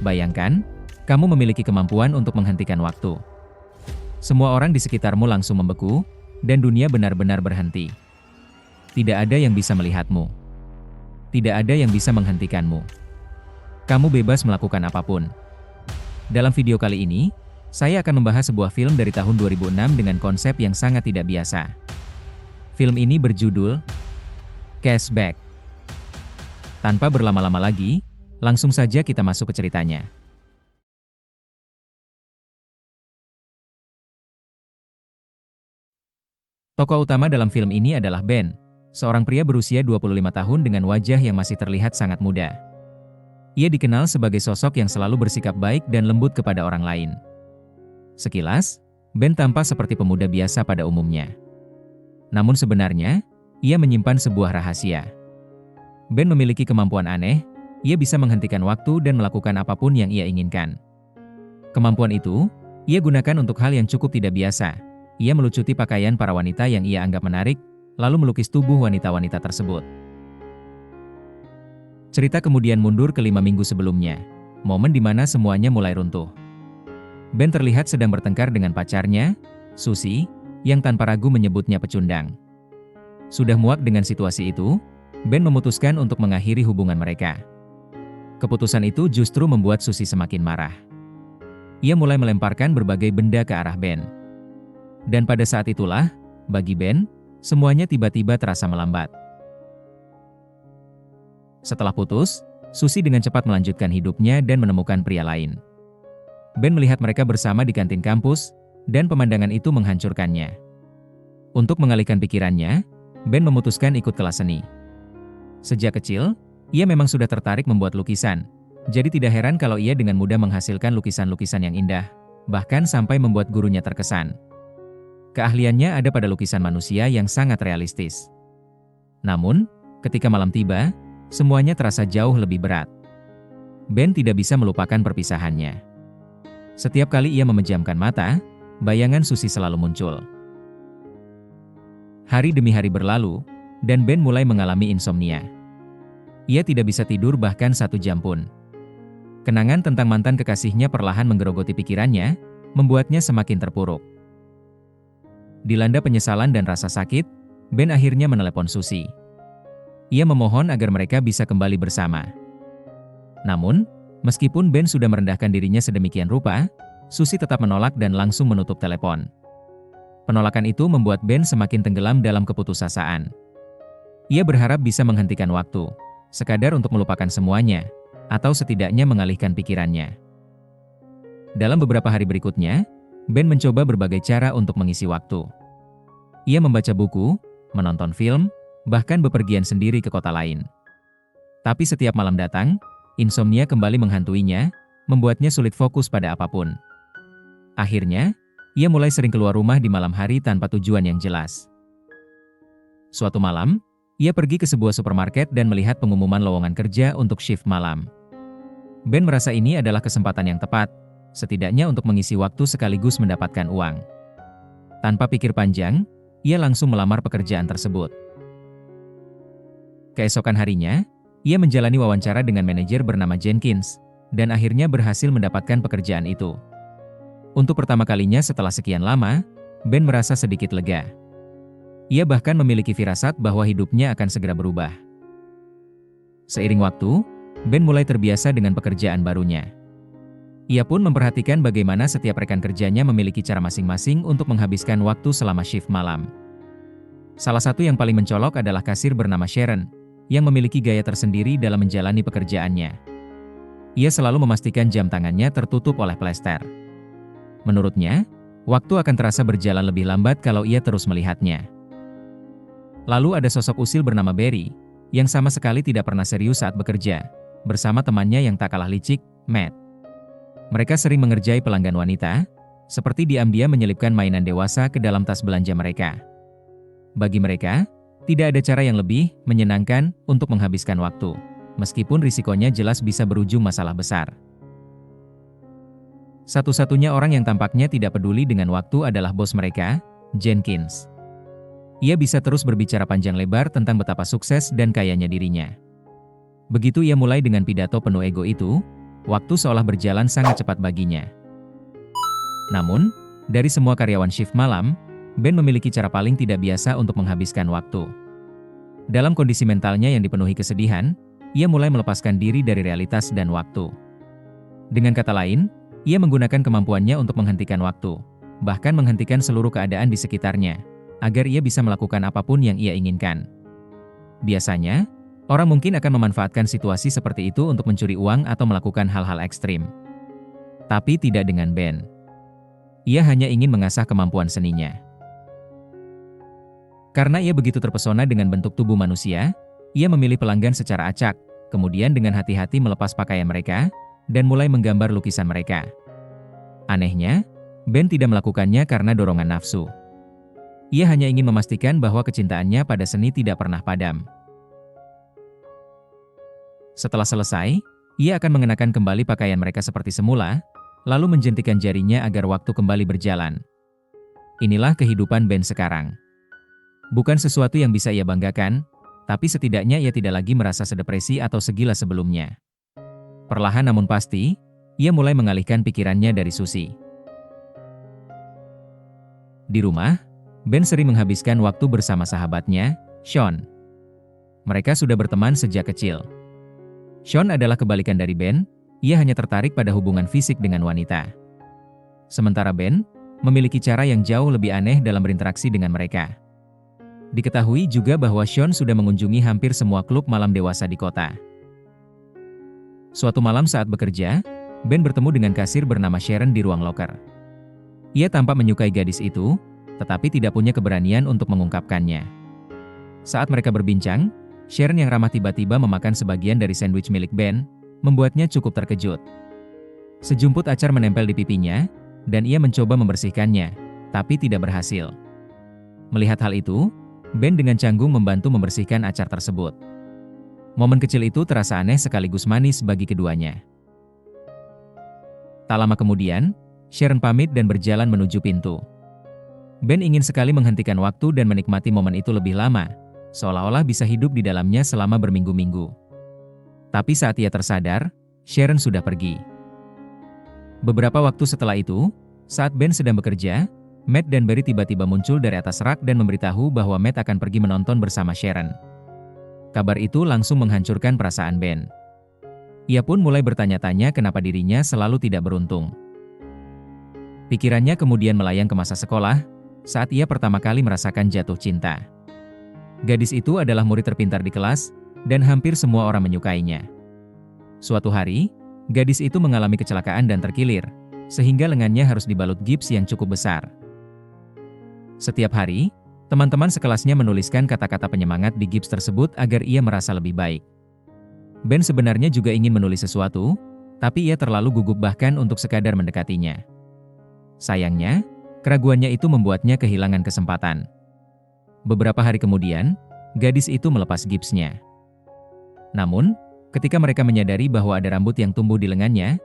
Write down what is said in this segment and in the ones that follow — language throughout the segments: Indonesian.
Bayangkan, kamu memiliki kemampuan untuk menghentikan waktu. Semua orang di sekitarmu langsung membeku, dan dunia benar-benar berhenti. Tidak ada yang bisa melihatmu. Tidak ada yang bisa menghentikanmu. Kamu bebas melakukan apapun. Dalam video kali ini, saya akan membahas sebuah film dari tahun 2006 dengan konsep yang sangat tidak biasa. Film ini berjudul Cashback. Tanpa berlama-lama lagi, langsung saja kita masuk ke ceritanya. Tokoh utama dalam film ini adalah Ben, seorang pria berusia 25 tahun dengan wajah yang masih terlihat sangat muda. Ia dikenal sebagai sosok yang selalu bersikap baik dan lembut kepada orang lain. Sekilas, Ben tampak seperti pemuda biasa pada umumnya. Namun sebenarnya, ia menyimpan sebuah rahasia. Ben memiliki kemampuan aneh, ia bisa menghentikan waktu dan melakukan apapun yang ia inginkan. Kemampuan itu, ia gunakan untuk hal yang cukup tidak biasa. Ia melucuti pakaian para wanita yang ia anggap menarik, lalu melukis tubuh wanita-wanita tersebut. Cerita kemudian mundur ke 5 minggu sebelumnya, momen di mana semuanya mulai runtuh. Ben terlihat sedang bertengkar dengan pacarnya, Susie, yang tanpa ragu menyebutnya pecundang. Sudah muak dengan situasi itu, Ben memutuskan untuk mengakhiri hubungan mereka. Keputusan itu justru membuat Susie semakin marah. Ia mulai melemparkan berbagai benda ke arah Ben. Dan pada saat itulah, bagi Ben, semuanya tiba-tiba terasa melambat. Setelah putus, Susie dengan cepat melanjutkan hidupnya dan menemukan pria lain. Ben melihat mereka bersama di kantin kampus, dan pemandangan itu menghancurkannya. Untuk mengalihkan pikirannya, Ben memutuskan ikut kelas seni. Sejak kecil, ia memang sudah tertarik membuat lukisan, jadi tidak heran kalau ia dengan mudah menghasilkan lukisan-lukisan yang indah, bahkan sampai membuat gurunya terkesan. Keahliannya ada pada lukisan manusia yang sangat realistis. Namun, ketika malam tiba, semuanya terasa jauh lebih berat. Ben tidak bisa melupakan perpisahannya. Setiap kali ia memejamkan mata, bayangan Susie selalu muncul. Hari demi hari berlalu, dan Ben mulai mengalami insomnia. Ia tidak bisa tidur bahkan 1 jam pun. Kenangan tentang mantan kekasihnya perlahan menggerogoti pikirannya, membuatnya semakin terpuruk. Dilanda penyesalan dan rasa sakit, Ben akhirnya menelepon Susie. Ia memohon agar mereka bisa kembali bersama. Namun, meskipun Ben sudah merendahkan dirinya sedemikian rupa, Susie tetap menolak dan langsung menutup telepon. Penolakan itu membuat Ben semakin tenggelam dalam keputusasaan. Ia berharap bisa menghentikan waktu, sekadar untuk melupakan semuanya, atau setidaknya mengalihkan pikirannya. Dalam beberapa hari berikutnya, Ben mencoba berbagai cara untuk mengisi waktu. Ia membaca buku, menonton film, bahkan bepergian sendiri ke kota lain. Tapi setiap malam datang, insomnia kembali menghantuinya, membuatnya sulit fokus pada apapun. Akhirnya, ia mulai sering keluar rumah di malam hari tanpa tujuan yang jelas. Suatu malam, ia pergi ke sebuah supermarket dan melihat pengumuman lowongan kerja untuk shift malam. Ben merasa ini adalah kesempatan yang tepat, setidaknya untuk mengisi waktu sekaligus mendapatkan uang. Tanpa pikir panjang, ia langsung melamar pekerjaan tersebut. Keesokan harinya, ia menjalani wawancara dengan manajer bernama Jenkins, dan akhirnya berhasil mendapatkan pekerjaan itu. Untuk pertama kalinya setelah sekian lama, Ben merasa sedikit lega. Ia bahkan memiliki firasat bahwa hidupnya akan segera berubah. Seiring waktu, Ben mulai terbiasa dengan pekerjaan barunya. Ia pun memperhatikan bagaimana setiap rekan kerjanya memiliki cara masing-masing untuk menghabiskan waktu selama shift malam. Salah satu yang paling mencolok adalah kasir bernama Sharon, yang memiliki gaya tersendiri dalam menjalani pekerjaannya. Ia selalu memastikan jam tangannya tertutup oleh plester. Menurutnya, waktu akan terasa berjalan lebih lambat kalau ia terus melihatnya. Lalu ada sosok usil bernama Barry, yang sama sekali tidak pernah serius saat bekerja, bersama temannya yang tak kalah licik, Matt. Mereka sering mengerjai pelanggan wanita, seperti diam-diam menyelipkan mainan dewasa ke dalam tas belanja mereka. Bagi mereka, tidak ada cara yang lebih menyenangkan untuk menghabiskan waktu, meskipun risikonya jelas bisa berujung masalah besar. Satu-satunya orang yang tampaknya tidak peduli dengan waktu adalah bos mereka, Jenkins. Ia bisa terus berbicara panjang lebar tentang betapa sukses dan kayanya dirinya. Begitu ia mulai dengan pidato penuh ego itu, Waktu seolah berjalan sangat cepat baginya. Namun, dari semua karyawan shift malam, Ben memiliki cara paling tidak biasa untuk menghabiskan waktu. Dalam kondisi mentalnya yang dipenuhi kesedihan, ia mulai melepaskan diri dari realitas dan waktu. Dengan kata lain, ia menggunakan kemampuannya untuk menghentikan waktu, bahkan menghentikan seluruh keadaan di sekitarnya, agar ia bisa melakukan apapun yang ia inginkan. Biasanya, orang mungkin akan memanfaatkan situasi seperti itu untuk mencuri uang atau melakukan hal-hal ekstrim. Tapi tidak dengan Ben. Ia hanya ingin mengasah kemampuan seninya. Karena ia begitu terpesona dengan bentuk tubuh manusia, ia memilih pelanggan secara acak, kemudian dengan hati-hati melepas pakaian mereka, dan mulai menggambar lukisan mereka. Anehnya, Ben tidak melakukannya karena dorongan nafsu. Ia hanya ingin memastikan bahwa kecintaannya pada seni tidak pernah padam. Setelah selesai, ia akan mengenakan kembali pakaian mereka seperti semula, lalu menjentikan jarinya agar waktu kembali berjalan. Inilah kehidupan Ben sekarang. Bukan sesuatu yang bisa ia banggakan, tapi setidaknya ia tidak lagi merasa sedepresi atau segila sebelumnya. Perlahan namun pasti, ia mulai mengalihkan pikirannya dari Susie. Di rumah, Ben sering menghabiskan waktu bersama sahabatnya, Sean. Mereka sudah berteman sejak kecil. Sean adalah kebalikan dari Ben, ia hanya tertarik pada hubungan fisik dengan wanita. Sementara Ben memiliki cara yang jauh lebih aneh dalam berinteraksi dengan mereka. Diketahui juga bahwa Sean sudah mengunjungi hampir semua klub malam dewasa di kota. Suatu malam saat bekerja, Ben bertemu dengan kasir bernama Sharon di ruang loker. Ia tampak menyukai gadis itu, tetapi tidak punya keberanian untuk mengungkapkannya. Saat mereka berbincang, Sharon yang ramah tiba-tiba memakan sebagian dari sandwich milik Ben, membuatnya cukup terkejut. Sejumput acar menempel di pipinya, dan ia mencoba membersihkannya, tapi tidak berhasil. Melihat hal itu, Ben dengan canggung membantu membersihkan acar tersebut. Momen kecil itu terasa aneh sekaligus manis bagi keduanya. Tak lama kemudian, Sharon pamit dan berjalan menuju pintu. Ben ingin sekali menghentikan waktu dan menikmati momen itu lebih lama, seolah-olah bisa hidup di dalamnya selama berminggu-minggu. Tapi saat ia tersadar, Sharon sudah pergi. Beberapa waktu setelah itu, saat Ben sedang bekerja, Matt dan Barry tiba-tiba muncul dari atas rak dan memberitahu bahwa Matt akan pergi menonton bersama Sharon. Kabar itu langsung menghancurkan perasaan Ben. Ia pun mulai bertanya-tanya kenapa dirinya selalu tidak beruntung. Pikirannya kemudian melayang ke masa sekolah, saat ia pertama kali merasakan jatuh cinta. Gadis itu adalah murid terpintar di kelas, dan hampir semua orang menyukainya. Suatu hari, gadis itu mengalami kecelakaan dan terkilir, sehingga lengannya harus dibalut gips yang cukup besar. Setiap hari, teman-teman sekelasnya menuliskan kata-kata penyemangat di gips tersebut agar ia merasa lebih baik. Ben sebenarnya juga ingin menulis sesuatu, tapi ia terlalu gugup bahkan untuk sekadar mendekatinya. Sayangnya, keraguannya itu membuatnya kehilangan kesempatan. Beberapa hari kemudian, gadis itu melepas gipsnya. Namun, ketika mereka menyadari bahwa ada rambut yang tumbuh di lengannya,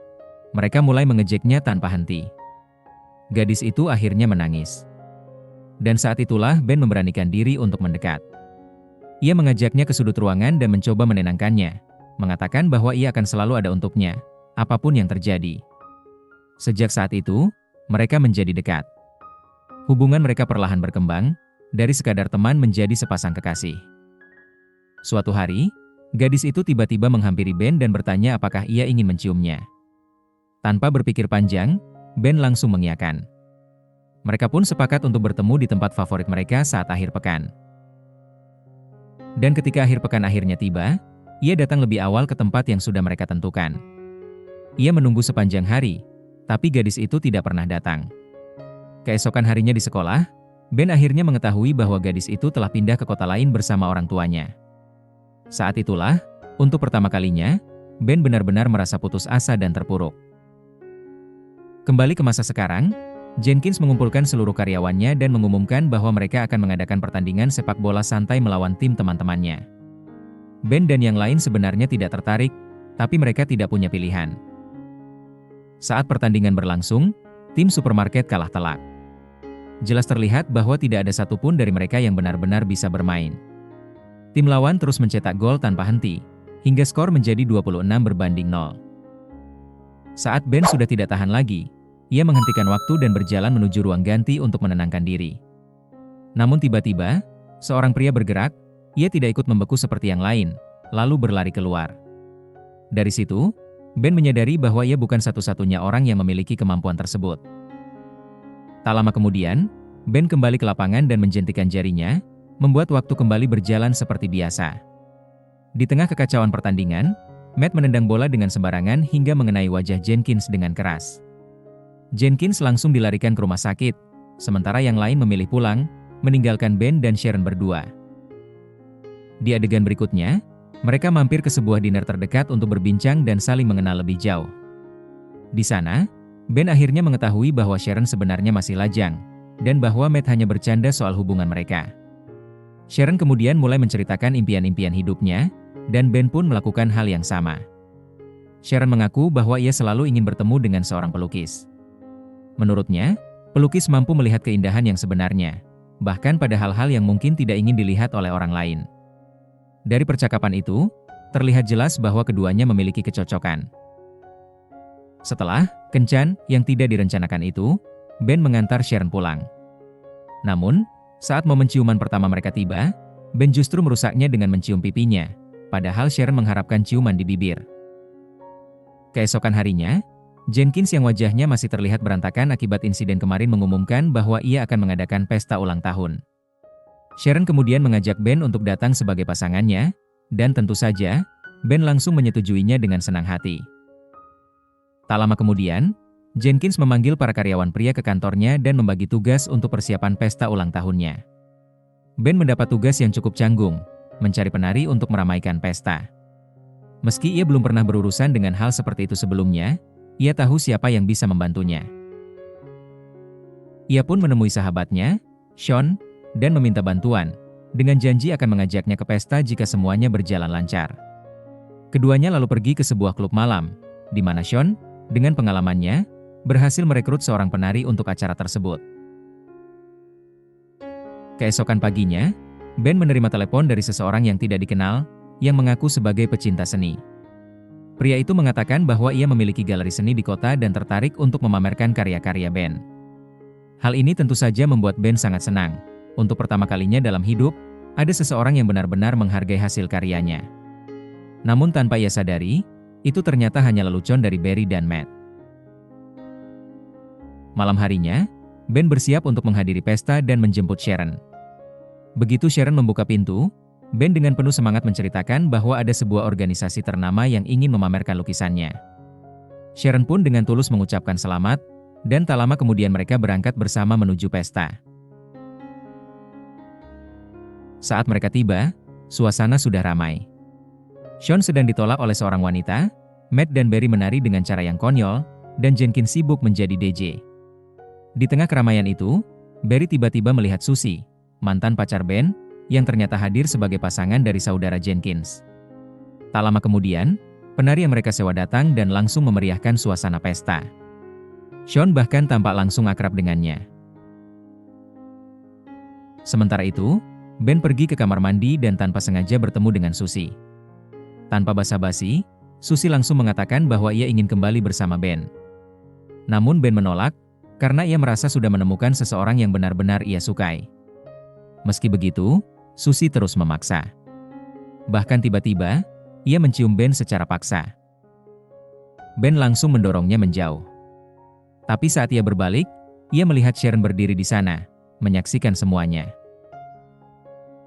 mereka mulai mengejeknya tanpa henti. Gadis itu akhirnya menangis. Dan saat itulah Ben memberanikan diri untuk mendekat. Ia mengajaknya ke sudut ruangan dan mencoba menenangkannya, mengatakan bahwa ia akan selalu ada untuknya, apapun yang terjadi. Sejak saat itu, mereka menjadi dekat. Hubungan mereka perlahan berkembang, dari sekadar teman menjadi sepasang kekasih. Suatu hari, gadis itu tiba-tiba menghampiri Ben dan bertanya apakah ia ingin menciumnya. Tanpa berpikir panjang, Ben langsung mengiyakan. Mereka pun sepakat untuk bertemu di tempat favorit mereka saat akhir pekan. Dan ketika akhir pekan akhirnya tiba, ia datang lebih awal ke tempat yang sudah mereka tentukan. Ia menunggu sepanjang hari, tapi gadis itu tidak pernah datang. Keesokan harinya di sekolah, Ben akhirnya mengetahui bahwa gadis itu telah pindah ke kota lain bersama orang tuanya. Saat itulah, untuk pertama kalinya, Ben benar-benar merasa putus asa dan terpuruk. Kembali ke masa sekarang, Jenkins mengumpulkan seluruh karyawannya dan mengumumkan bahwa mereka akan mengadakan pertandingan sepak bola santai melawan tim teman-temannya. Ben dan yang lain sebenarnya tidak tertarik, tapi mereka tidak punya pilihan. Saat pertandingan berlangsung, tim supermarket kalah telak. Jelas terlihat bahwa tidak ada satupun dari mereka yang benar-benar bisa bermain. Tim lawan terus mencetak gol tanpa henti, hingga skor menjadi 26-0. Saat Ben sudah tidak tahan lagi, ia menghentikan waktu dan berjalan menuju ruang ganti untuk menenangkan diri. Namun tiba-tiba, seorang pria bergerak, ia tidak ikut membeku seperti yang lain, lalu berlari keluar. Dari situ, Ben menyadari bahwa ia bukan satu-satunya orang yang memiliki kemampuan tersebut. Tak lama kemudian, Ben kembali ke lapangan dan menjentikan jarinya, membuat waktu kembali berjalan seperti biasa. Di tengah kekacauan pertandingan, Matt menendang bola dengan sembarangan hingga mengenai wajah Jenkins dengan keras. Jenkins langsung dilarikan ke rumah sakit, sementara yang lain memilih pulang, meninggalkan Ben dan Sharon berdua. Di adegan berikutnya, mereka mampir ke sebuah diner terdekat untuk berbincang dan saling mengenal lebih jauh. Di sana, Ben akhirnya mengetahui bahwa Sharon sebenarnya masih lajang, dan bahwa Matt hanya bercanda soal hubungan mereka. Sharon kemudian mulai menceritakan impian-impian hidupnya, dan Ben pun melakukan hal yang sama. Sharon mengaku bahwa ia selalu ingin bertemu dengan seorang pelukis. Menurutnya, pelukis mampu melihat keindahan yang sebenarnya, bahkan pada hal-hal yang mungkin tidak ingin dilihat oleh orang lain. Dari percakapan itu, terlihat jelas bahwa keduanya memiliki kecocokan. Setelah kencan yang tidak direncanakan itu, Ben mengantar Sharon pulang. Namun, saat momen ciuman pertama mereka tiba, Ben justru merusaknya dengan mencium pipinya, padahal Sharon mengharapkan ciuman di bibir. Keesokan harinya, Jenkins yang wajahnya masih terlihat berantakan akibat insiden kemarin mengumumkan bahwa ia akan mengadakan pesta ulang tahun. Sharon kemudian mengajak Ben untuk datang sebagai pasangannya, dan tentu saja, Ben langsung menyetujuinya dengan senang hati. Tak lama kemudian, Jenkins memanggil para karyawan pria ke kantornya dan membagi tugas untuk persiapan pesta ulang tahunnya. Ben mendapat tugas yang cukup canggung, mencari penari untuk meramaikan pesta. Meski ia belum pernah berurusan dengan hal seperti itu sebelumnya, ia tahu siapa yang bisa membantunya. Ia pun menemui sahabatnya, Sean, dan meminta bantuan, dengan janji akan mengajaknya ke pesta jika semuanya berjalan lancar. Keduanya lalu pergi ke sebuah klub malam, di mana Sean, dengan pengalamannya, berhasil merekrut seorang penari untuk acara tersebut. Keesokan paginya, Ben menerima telepon dari seseorang yang tidak dikenal, yang mengaku sebagai pecinta seni. Pria itu mengatakan bahwa ia memiliki galeri seni di kota dan tertarik untuk memamerkan karya-karya Ben. Hal ini tentu saja membuat Ben sangat senang. Untuk pertama kalinya dalam hidup, ada seseorang yang benar-benar menghargai hasil karyanya. Namun tanpa ia sadari, itu ternyata hanya lelucon dari Barry dan Matt. Malam harinya, Ben bersiap untuk menghadiri pesta dan menjemput Sharon. Begitu Sharon membuka pintu, Ben dengan penuh semangat menceritakan bahwa ada sebuah organisasi ternama yang ingin memamerkan lukisannya. Sharon pun dengan tulus mengucapkan selamat, dan tak lama kemudian mereka berangkat bersama menuju pesta. Saat mereka tiba, suasana sudah ramai. Sean sedang ditolak oleh seorang wanita, Matt dan Barry menari dengan cara yang konyol, dan Jenkins sibuk menjadi DJ. Di tengah keramaian itu, Barry tiba-tiba melihat Susie, mantan pacar Ben, yang ternyata hadir sebagai pasangan dari saudara Jenkins. Tak lama kemudian, penari yang mereka sewa datang dan langsung memeriahkan suasana pesta. Sean bahkan tampak langsung akrab dengannya. Sementara itu, Ben pergi ke kamar mandi dan tanpa sengaja bertemu dengan Susie. Tanpa basa-basi, Susie langsung mengatakan bahwa ia ingin kembali bersama Ben. Namun Ben menolak, karena ia merasa sudah menemukan seseorang yang benar-benar ia sukai. Meski begitu, Susie terus memaksa. Bahkan tiba-tiba, ia mencium Ben secara paksa. Ben langsung mendorongnya menjauh. Tapi saat ia berbalik, ia melihat Sharon berdiri di sana, menyaksikan semuanya.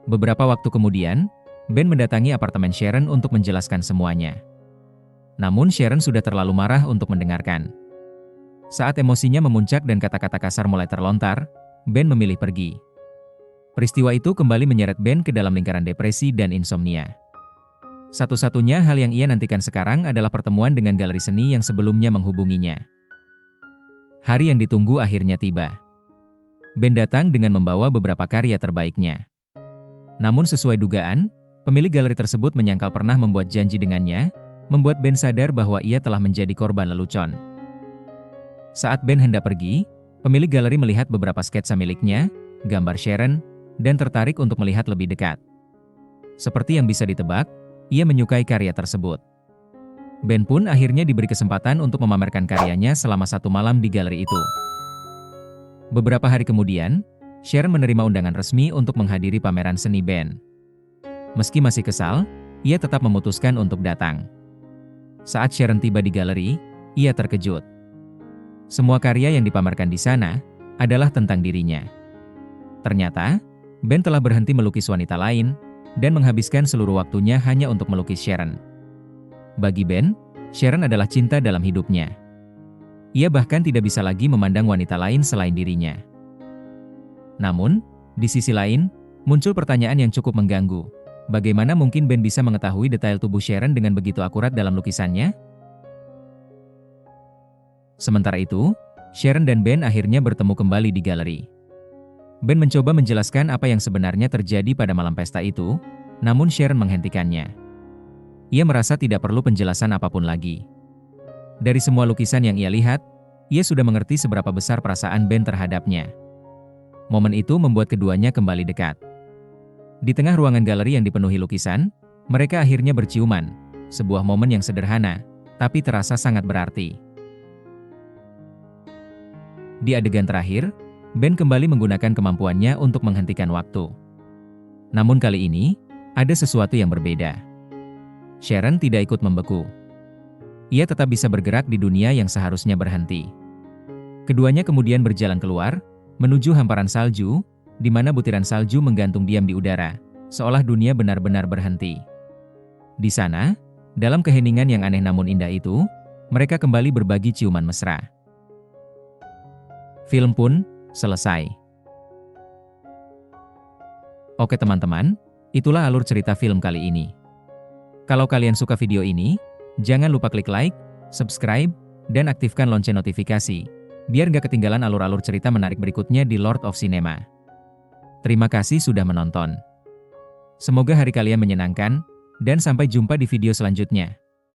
Beberapa waktu kemudian, Ben mendatangi apartemen Sharon untuk menjelaskan semuanya. Namun Sharon sudah terlalu marah untuk mendengarkan. Saat emosinya memuncak dan kata-kata kasar mulai terlontar, Ben memilih pergi. Peristiwa itu kembali menyeret Ben ke dalam lingkaran depresi dan insomnia. Satu-satunya hal yang ia nantikan sekarang adalah pertemuan dengan galeri seni yang sebelumnya menghubunginya. Hari yang ditunggu akhirnya tiba. Ben datang dengan membawa beberapa karya terbaiknya. Namun sesuai dugaan, pemilik galeri tersebut menyangkal pernah membuat janji dengannya, membuat Ben sadar bahwa ia telah menjadi korban lelucon. Saat Ben hendak pergi, pemilik galeri melihat beberapa sketsa miliknya, gambar Sharon, dan tertarik untuk melihat lebih dekat. Seperti yang bisa ditebak, ia menyukai karya tersebut. Ben pun akhirnya diberi kesempatan untuk memamerkan karyanya selama 1 malam di galeri itu. Beberapa hari kemudian, Sharon menerima undangan resmi untuk menghadiri pameran seni Ben. Meski masih kesal, ia tetap memutuskan untuk datang. Saat Sharon tiba di galeri, ia terkejut. Semua karya yang dipamerkan di sana adalah tentang dirinya. Ternyata, Ben telah berhenti melukis wanita lain dan menghabiskan seluruh waktunya hanya untuk melukis Sharon. Bagi Ben, Sharon adalah cinta dalam hidupnya. Ia bahkan tidak bisa lagi memandang wanita lain selain dirinya. Namun, di sisi lain, muncul pertanyaan yang cukup mengganggu. Bagaimana mungkin Ben bisa mengetahui detail tubuh Sharon dengan begitu akurat dalam lukisannya? Sementara itu, Sharon dan Ben akhirnya bertemu kembali di galeri. Ben mencoba menjelaskan apa yang sebenarnya terjadi pada malam pesta itu, namun Sharon menghentikannya. Ia merasa tidak perlu penjelasan apapun lagi. Dari semua lukisan yang ia lihat, ia sudah mengerti seberapa besar perasaan Ben terhadapnya. Momen itu membuat keduanya kembali dekat. Di tengah ruangan galeri yang dipenuhi lukisan, mereka akhirnya berciuman, sebuah momen yang sederhana, tapi terasa sangat berarti. Di adegan terakhir, Ben kembali menggunakan kemampuannya untuk menghentikan waktu. Namun kali ini, ada sesuatu yang berbeda. Sharon tidak ikut membeku. Ia tetap bisa bergerak di dunia yang seharusnya berhenti. Keduanya kemudian berjalan keluar, menuju hamparan salju, di mana butiran salju menggantung diam di udara, seolah dunia benar-benar berhenti. Di sana, dalam keheningan yang aneh namun indah itu, mereka kembali berbagi ciuman mesra. Film pun selesai. Oke teman-teman, itulah alur cerita film kali ini. Kalau kalian suka video ini, jangan lupa klik like, subscribe, dan aktifkan lonceng notifikasi, biar gak ketinggalan alur-alur cerita menarik berikutnya di Lord of Cinema. Terima kasih sudah menonton. Semoga hari kalian menyenangkan, dan sampai jumpa di video selanjutnya.